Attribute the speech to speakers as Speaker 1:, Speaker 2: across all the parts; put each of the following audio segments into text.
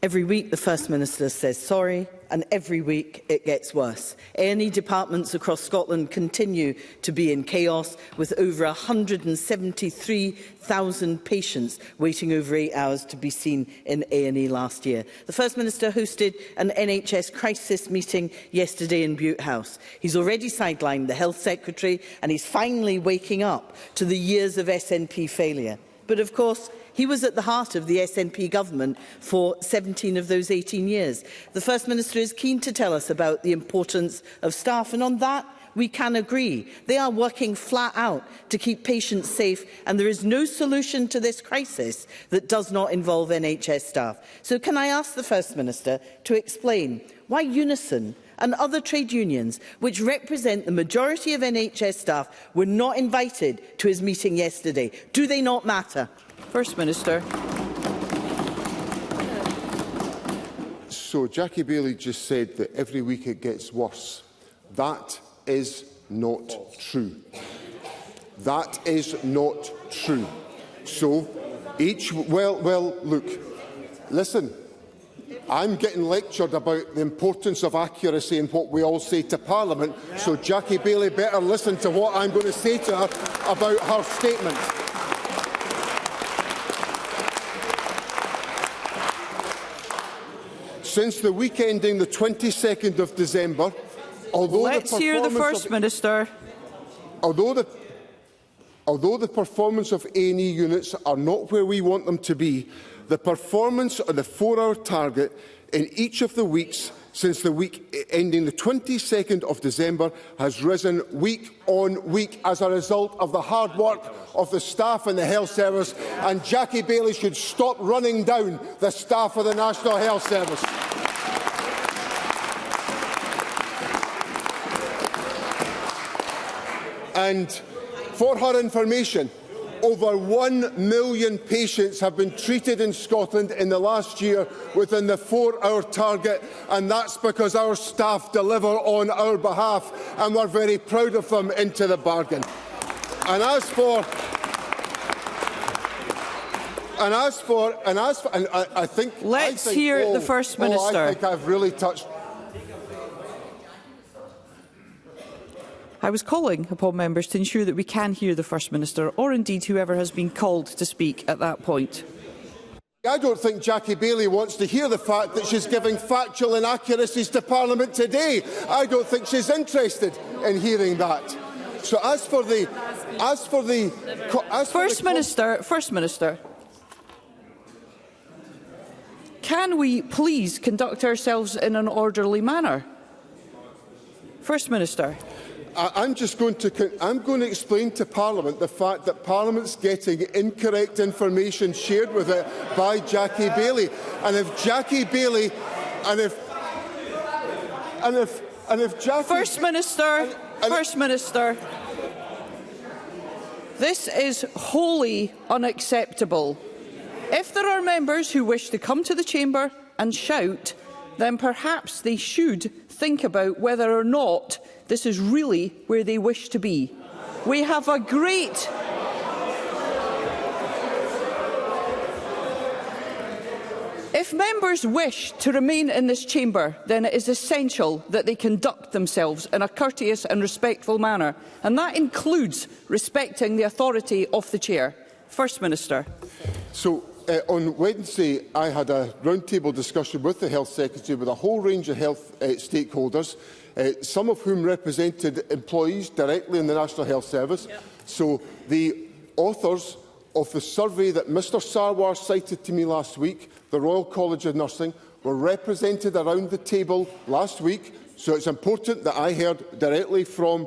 Speaker 1: Every week the First Minister says sorry, and every week it gets worse. A&E departments across Scotland continue to be in chaos, with over 173,000 patients waiting over 8 hours to be seen in A&E last year. The First Minister hosted an NHS crisis meeting yesterday in Bute House. He's already sidelined the Health Secretary, and he's finally waking up to the years of SNP failure. But of course, he was at the heart of the SNP government for 17 of those 18 years. The First Minister is keen to tell us about the importance of staff, and on that we can agree. They are working flat out to keep patients safe, and there is no solution to this crisis that does not involve NHS staff. So can I ask the First Minister to explain why Unison and other trade unions, which represent the majority of NHS staff, were not invited to his meeting yesterday? Do they not matter? First Minister.
Speaker 2: So Jackie Baillie just said that every week it gets worse. That is not true. That is not true. So look, listen. I'm getting lectured about the importance of accuracy in what we all say to Parliament, so Jackie Baillie better listen to what I'm going to say to her about her statement. Since the week ending the 22nd of December, although
Speaker 1: Let's hear the First Minister.
Speaker 2: Although the performance of A&E units are not where we want them to be, the performance of the 4-hour target in each of the weeks since the week ending the 22nd of December has risen week on week as a result of the hard work of the staff in the health service, and Jackie Baillie should stop running down the staff of the National Health Service. And for her information, over 1 million patients have been treated in Scotland in the last year within the 4-hour target, and that's because our staff deliver on our behalf, and we're very proud of them into the bargain. And I think
Speaker 1: the First Minister.
Speaker 2: I think I've really touched.
Speaker 1: I was calling upon members to ensure that we can hear the First Minister, or indeed whoever has been called to speak at that point.
Speaker 2: I don't think Jackie Baillie wants to hear the fact that she's giving factual inaccuracies to Parliament today. I don't think she's interested in hearing that. So First Minister, can we please conduct ourselves in an orderly manner? First Minister. I'm going to explain to Parliament the fact that Parliament's getting incorrect information shared with it by Jackie Baillie, and if Jackie Baillie,
Speaker 1: First Minister, this is wholly unacceptable. If there are members who wish to come to the chamber and shout, then perhaps they should think about whether or not this is really where they wish to be. We have a great... If members wish to remain in this chamber, then it is essential that they conduct themselves in a courteous and respectful manner, and that includes respecting the authority of the Chair. First Minister.
Speaker 2: So, on Wednesday, I had a roundtable discussion with the Health Secretary with a whole range of health stakeholders, some of whom represented employees directly in the National Health Service. Yep. So the authors of the survey that Mr Sarwar cited to me last week, the Royal College of Nursing, were represented around the table last week. So it's important that I heard directly from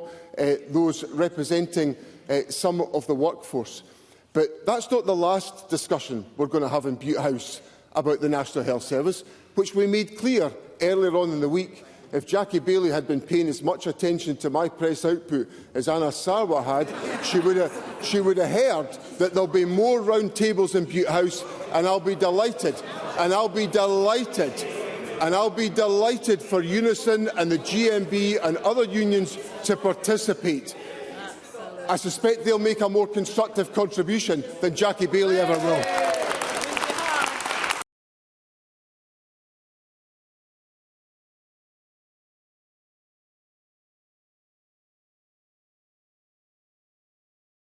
Speaker 2: those representing some of the workforce. But that's not the last discussion we're going to have in Bute House about the National Health Service, which we made clear earlier on in the week. If Jackie Baillie had been paying as much attention to my press output as Anna Sarwar had, she would have heard that there'll be more round tables in Bute House, and I'll be delighted. And I'll be delighted. And I'll be delighted for Unison and the GMB and other unions to participate. I suspect they'll make a more constructive contribution than Jackie Baillie ever will.